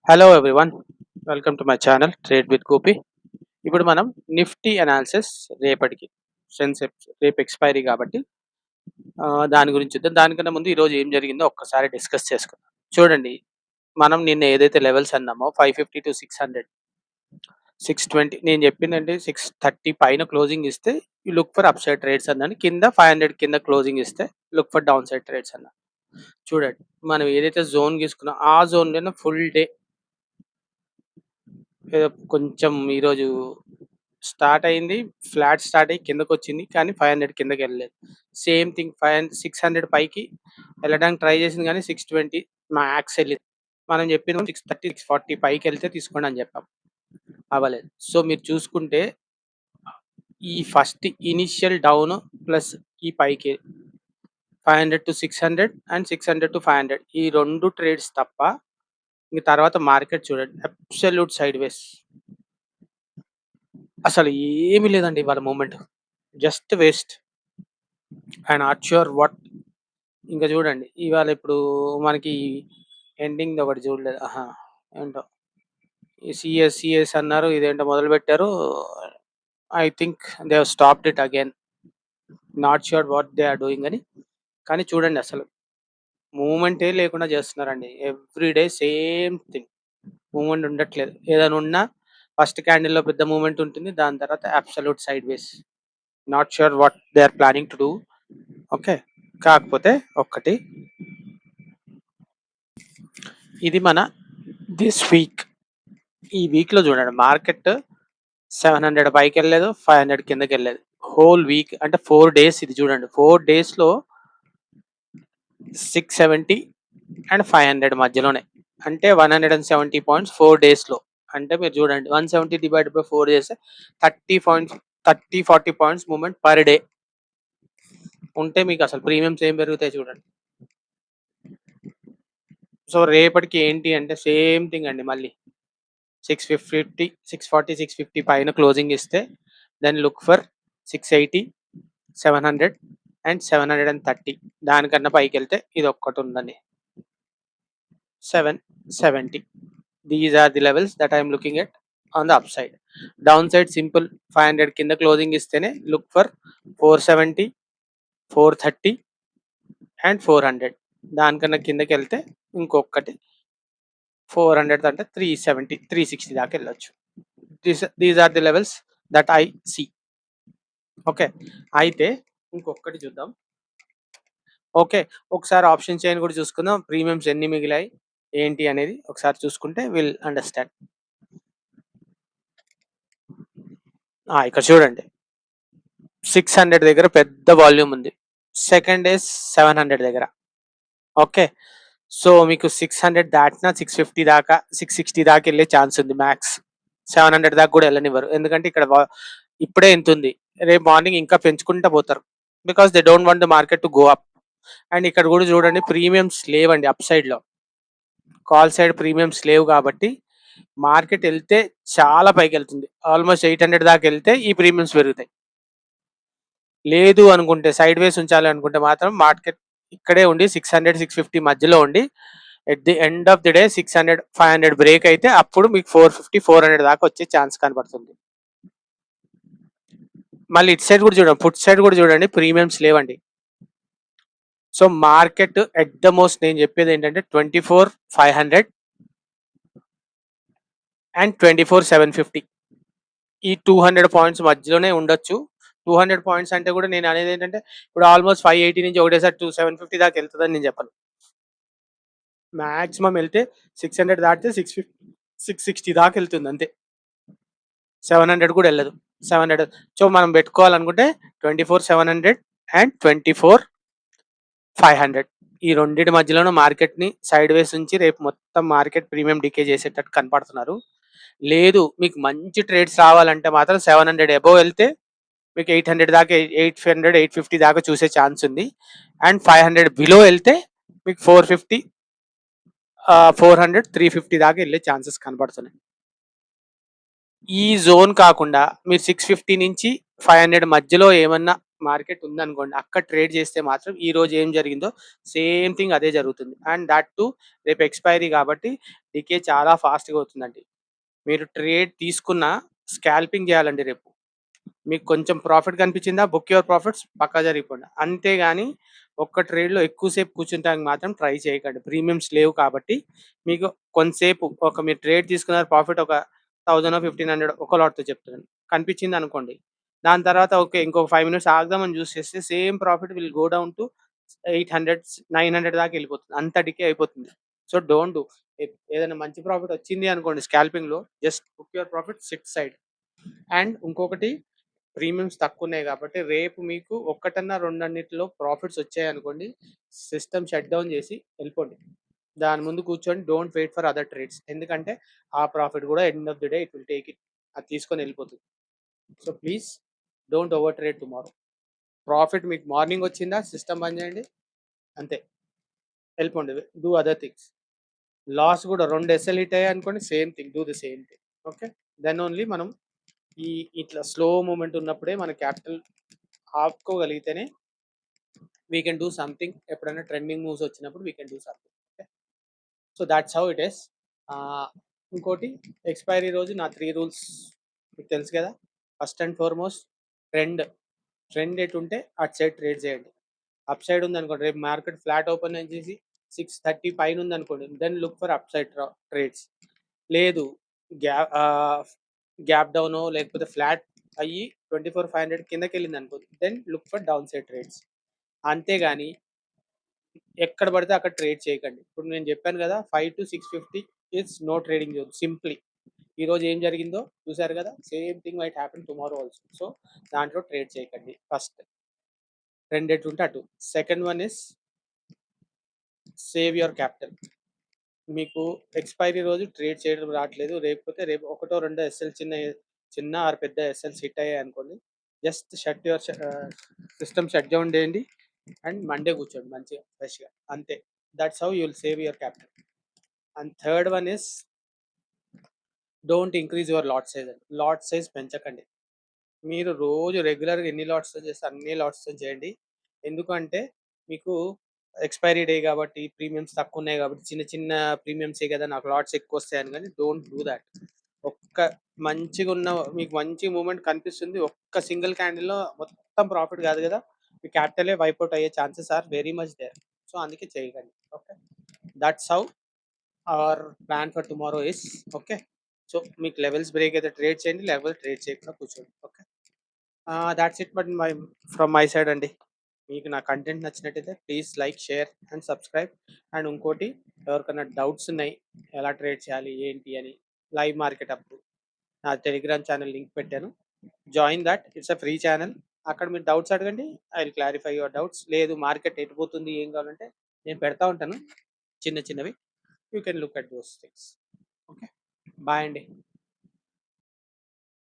Hello everyone, welcome to my channel trade with Gopi. ఇప్పుడు మనం Nifty analysis రేపటికి sense రేపు ఎక్స్పైరీ కాబట్టి దాని గురించి చూద్దాం. దానికన్నా ముందు ఈరోజు ఏం జరిగిందో ఒక్కసారి డిస్కస్ చేసుకుందాం. చూడండి, మనం నిన్న ఏదైతే లెవెల్స్ అన్నామో 550 టు 600, 620 నేను చెప్పిందంటే 630 పైన క్లోజింగ్ ఇస్తే you look for upside trades అన్నాను. కింద 500 కింద క్లోజింగ్ ఇస్తే look for downside trades అన్నాను. చూడండి, మనం ఏదైతే జోన్ తీసుకున్నాం ఆ జోన్లోనే ఫుల్ డే ఏదో కొంచెం ఈరోజు స్టార్ట్ అయింది, ఫ్లాట్ స్టార్ట్ అయ్యి కిందకు వచ్చింది, కానీ 500 కిందకి వెళ్ళలేదు. సేమ్ థింగ్ 600 పైకి వెళ్ళడానికి ట్రై చేసింది, కానీ 620 మ్యాక్స్ వెళ్ళింది. మనం చెప్పిన 630 640 పైకి వెళ్తే తీసుకోండి అని చెప్పాం, అవ్వలేదు. సో మీరు చూసుకుంటే ఈ ఫస్ట్ ఇనిషియల్ డౌన్ ప్లస్ ఈ పైకి 500 టు 600 అండ్ 600 టు 500 ఈ రెండు ట్రేడ్స్ తప్ప ఇంక తర్వాత మార్కెట్ చూడండి అబ్సల్యూట్ సైడ్ వేస్, అసలు ఏమీ లేదండి ఇవాళ moment, just waste. And not sure what. ఇంకా చూడండి ఇవాళ ఇప్పుడు మనకి ఎండింగ్ ఒకటి చూడలేదు, ఏంటో ఈ సిఎస్ అన్నారు, ఇదేంటో మొదలు పెట్టారు. I think they have stopped it again, not sure what they are doing అని. కానీ చూడండి అసలు మూమెంటే లేకుండా చేస్తున్నారండి. Every day same thing, moment ఉండట్లేదు. ఏదైనా ఉన్నా ఫస్ట్ క్యాండిల్లో పెద్ద మూమెంట్ ఉంటుంది, దాని తర్వాత absolute sideways. Not sure what they are planning to do. Okay, కాకపోతే ఒక్కటి, ఇది మన దిస్ వీక్, ఈ వీక్లో చూడండి మార్కెట్ 700 పైకి వెళ్ళలేదు, 500 కిందకి వెళ్ళలేదు. హోల్ వీక్ అంటే 4 days, ఇది చూడండి 4 daysలో 670 అండ్ 500 మధ్యలోనే, అంటే 170 పాయింట్స్ 4 daysలో. అంటే మీరు చూడండి 170 డివైడ్ బై 4 చేస్తే 40 పాయింట్స్ మూమెంట్ పర్ డే ఉంటే మీకు అసలు ప్రీమియమ్స్ ఏం పెరుగుతాయి చూడండి. సో రేపటికి ఏంటి అంటే సేమ్ థింగ్ అండి, మళ్ళీ 650 640 650 పైన క్లోజింగ్ ఇస్తే దెన్ లుక్ ఫర్ 680 700 అండ్ 730. దానికన్నా పైకి వెళ్తే ఇది ఒక్కటి ఉందండి 770. These are the levels that I'm looking at on the upside. Downside simple, 500 కింద క్లోజింగ్ ఇస్తేనే లుక్ ఫర్ 470 430 అండ్ 400. దానికన్నా కిందకి వెళ్తే ఇంకొకటి 400 అంటే 370 360 దాకా వెళ్ళొచ్చు. These are the levels that I see. Okay, అయితే ఇంకొకటి చూద్దాం. ఓకే, ఒకసారి ఆప్షన్ చైన్ కూడా చూసుకుందాం, ప్రీమియమ్స్ ఎన్ని మిగిలాయి ఏంటి అనేది ఒకసారి చూసుకుంటే విల్ అండర్స్టాండ్. ఇక్కడ చూడండి 600 దగ్గర పెద్ద వాల్యూమ్ ఉంది, సెకండ్ డే 700 దగ్గర. ఓకే, సో మీకు 600 దాటినా 650 దాకా 660 దాకా వెళ్ళే ఛాన్స్ ఉంది మ్యాక్స్. 700 దాకా కూడా వెళ్ళనివ్వరు, ఎందుకంటే ఇక్కడ ఇప్పుడే ఎంత ఉంది, రేపు మార్నింగ్ ఇంకా పెంచుకుంటూ పోతారు, because they don't want the market to go up. And ఇక్కడ కూడా చూడండి ప్రీమియమ్స్ లేవండి అప్ సైడ్లో, కాల్ సైడ్ ప్రీమియమ్స్ లేవు, కాబట్టి మార్కెట్ వెళ్తే చాలా పైకి వెళ్తుంది, ఆల్మోస్ట్ 800 దాకా వెళ్తే ఈ ప్రీమియమ్స్ పెరుగుతాయి. లేదు అనుకుంటే సైడ్ వేస్ ఉంచాలి అనుకుంటే మాత్రం మార్కెట్ ఇక్కడే ఉండి 600 650 మధ్యలో ఉండి at the end of the day 600 500 break అయితే అప్పుడు మీకు 450 400 దాకా వచ్చే ఛాన్స్ కనబడుతుంది. మళ్ళీ ఇటు సైడ్ కూడా చూడండి, ఫుట్ సైడ్ కూడా చూడండి, ప్రీమియమ్స్ లేవండి. So market at the most నేను చెప్పేది ఏంటంటే 24,500 అండ్ 24,750 ఈ 200 పాయింట్స్ మధ్యలోనే ఉండొచ్చు. 200 పాయింట్స్ అంటే కూడా నేను అనేది ఏంటంటే ఇప్పుడు ఆల్మోస్ట్ 580 నుంచి ఒకటేసారి 750 దాకా వెళ్తుందని నేను చెప్పను. మ్యాక్సిమం వెళ్తే 600 దాటితే 650 660 దాకా వెళ్తుంది అంతే, 700 కూడా వెళ్ళదు. 700 సో మనం పెట్టుకోవాలనుకుంటే 24,700 అండ్ 24,500 ఈ రెండింటి మధ్యలోనూ మార్కెట్ని సైడ్ వేస్ నుంచి రేపు మొత్తం మార్కెట్ ప్రీమియం డికే చేసేటట్టు కనపడుతున్నారు. లేదు మీకు మంచి ట్రేడ్స్ రావాలంటే మాత్రం 700 అబోవ్ వెళ్తే మీకు 800 దాకా 800 850 దాకా చూసే ఛాన్స్ ఉంది. అండ్ 500 బిలో వెళ్తే మీకు 450 400 350 దాకా వెళ్ళే ఛాన్సెస్ కనబడుతున్నాయి. ఈ జోన్ కాకుండా మీరు 650 నుంచి 500 మధ్యలో ఏమన్నా మార్కెట్ ఉందనుకోండి, అక్కడ ట్రేడ్ చేస్తే మాత్రం ఈ రోజు ఏం జరిగిందో సేమ్ థింగ్ అదే జరుగుతుంది. అండ్ దట్ టూ రేపు ఎక్స్‌పైరీ కాబట్టి డికే చాలా ఫాస్ట్‌గా అవుతుందండి. మీరు ట్రేడ్ తీసుకున్న స్కాల్పింగ్ చేయాలండి రేపు. మీకు కొంచెం ప్రాఫిట్ కనిపించిందా, బుక్ యువర్ ప్రాఫిట్స్, పక్కా జరిగిపోండి. అంతేగాని ఒక్క ట్రేడ్‌లో ఎక్కువ సేపు కూర్చుంటానికి మాత్రం ట్రై చేయకండి. ప్రీమియమ్స్ లేవు కాబట్టి మీకు కొంతసేపు మీరు ట్రేడ్ తీసుకున్నారు, ప్రాఫిట్ ఒక 1000 1500 ఒక లాట్‌తో చెప్తున్నాను. కనిపించింది అనుకోండి. దాని తర్వాత ఓకే. ఇంకొక 5 మినిట్స్ ఆగుదామని చూసి చేస్తే same profit will go down to 800, 900 దాకా వెళ్ళిపోతుంది. అంత డికే అయిపోతుంది. So, don't do. ఏదైనా మంచి ప్రాఫిట్ వచ్చింది అనుకోండి స్కాల్పింగ్‌లో, just book your profit, sit side. And ఇంకొకటి, ప్రీమియమ్స్ తక్కువున్నాయి కాబట్టి రేపు మీకు ఒక్కటన్నా రెండన్నిటిలో ప్రాఫిట్స్ వచ్చాయనుకోండి, సిస్టమ్ షట్ డౌన్ చేసి వెళ్ళిపోండి. దాని ముందు కూర్చొని don't wait for other trades. ఎందుకంటే ఆ ప్రాఫిట్ కూడా end of the day it will take it. అది తీసుకొని వెళ్ళిపోతుంది. So please don't over trade tomorrow. Profit మీకు మార్నింగ్ వచ్చిందా, సిస్టమ్ బంద్ చేయండి, అంతే, వెళ్ళిపోండి. Do other things. లాస్ కూడా 2 ఎస్ఎల్ హిట్ అయ్యాయి అనుకోండి, same thing, do the same thing. Okay. Then only మనం ఇట్లా స్లో మూమెంట్ ఉన్నప్పుడే మన క్యాపిటల్ ఆపుకోగలిగితేనే వీ కెన్ డూ సంథింగ్. ఎప్పుడైనా ట్రెండింగ్ మూవ్స్ వచ్చినప్పుడు we can do something. Okay. So that's how it is. ఇంకోటి, ఎక్స్పైరీ రోజు నా 3 రూల్స్ మీకు తెలుసు కదా. ఫస్ట్ అండ్ ఫార్మోస్ట్, ట్రెండ్ ఎటు ఉంటే అటు సైడ్ ట్రేడ్ చేయండి. అప్ సైడ్ ఉందనుకోండి, రేపు మార్కెట్ ఫ్లాట్ ఓపెన్ చేసి 630 పైన ఉందనుకోండి, then look for upside trades. లేదు, గ్యాప్ డౌన్ లేకపోతే ఫ్లాట్ అయ్యి 24,500 కిందకి వెళ్ళింది అనుకోండి, then look for downside trades. అంతేగాని ఎక్కడ పడితే అక్కడ ట్రేడ్ చేయకండి. ఇప్పుడు నేను చెప్పాను కదా, 5 to 650 it's no trading zone. Simply ఈ రోజు ఏం జరిగిందో చూసారు కదా, same thing might happen tomorrow also. So దాంట్లో ట్రేడ్ చేయకండి. ఫస్ట్, రెండెట్టు ఉంటే అటు. Second one is save your capital. మీకు ఎక్స్పైరీ రోజు ట్రేడ్ చేయడం రావట్లేదు, రేపు ఒకటో రెండో ఎస్ఎల్ చిన్న ఆర్ పెద్ద ఎస్ఎల్స్ హిట్ అయ్యాయి అనుకోండి, జస్ట్ సిస్టమ్ షట్ డౌన్ చేయండి అండ్ మండే కూర్చోండి మంచిగా ఫ్రెష్గా, అంతే. That's how you will save your capital. And third one is don't increase your lot size అండి. లాట్ సైజ్ పెంచకండి. మీరు రోజు రెగ్యులర్గా ఎన్ని లాట్స్తో చేస్తే అన్ని లాట్స్తో చేయండి. ఎందుకంటే మీకు ఎక్స్పైరీ డే కాబట్టి, ప్రీమియమ్స్ తక్కువ ఉన్నాయి కాబట్టి, చిన్న చిన్న ప్రీమియమ్సే కదా నాకు లాట్స్ ఎక్కువ వస్తాయని, కానీ డోంట్ డూ దాట్. ఒక్క మంచిగా ఉన్న మీకు మంచి మూమెంట్ కనిపిస్తుంది, ఒక్క సింగిల్ క్యాండిల్లో మొత్తం ప్రాఫిట్ కాదు కదా, మీ క్యాపిటలే వైప్అవుట్ అయ్యే chances are very much there. So అందుకే చేయకండి. Okay. That's how our plan for tomorrow is. Okay. So మీకు లెవెల్స్ బ్రేక్ అయితే ట్రేడ్ చేయండి, లేకపోతే ట్రేడ్ చేయకుండా కూర్చోండి. Okay. That's it. But from my side అండి. మీకు నా కంటెంట్ నచ్చినట్టయితే please like, share and subscribe. And ఇంకోటి, ఎవరికైనా డౌట్స్ ఉన్నాయి ఎలా ట్రేడ్ చేయాలి ఏంటి అని, లైవ్ మార్కెట్ అప్పుడు నా టెలిగ్రామ్ ఛానల్ లింక్ పెట్టాను, join that. It's a free channel. అక్కడ మీరు డౌట్స్ అడగండి, I will clarify your doubts. లేదు మార్కెట్ ఎటుపోతుంది ఏం కావాలంటే నేను పెడతా ఉంటాను చిన్న చిన్నవి, you can look at those things. Okay. Bye అండి.